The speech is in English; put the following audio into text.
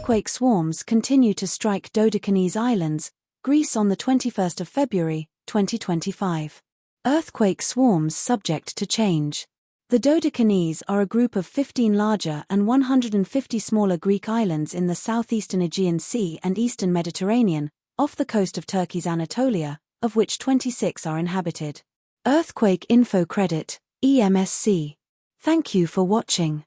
Earthquake swarms continue to strike Dodecanese Islands, Greece on the 21st of February, 2025. Earthquake swarms subject to change. The Dodecanese are a group of 15 larger and 150 smaller Greek islands in the southeastern Aegean Sea and eastern Mediterranean, off the coast of Turkey's Anatolia, of which 26 are inhabited. Earthquake Info Credit, EMSC. Thank you for watching.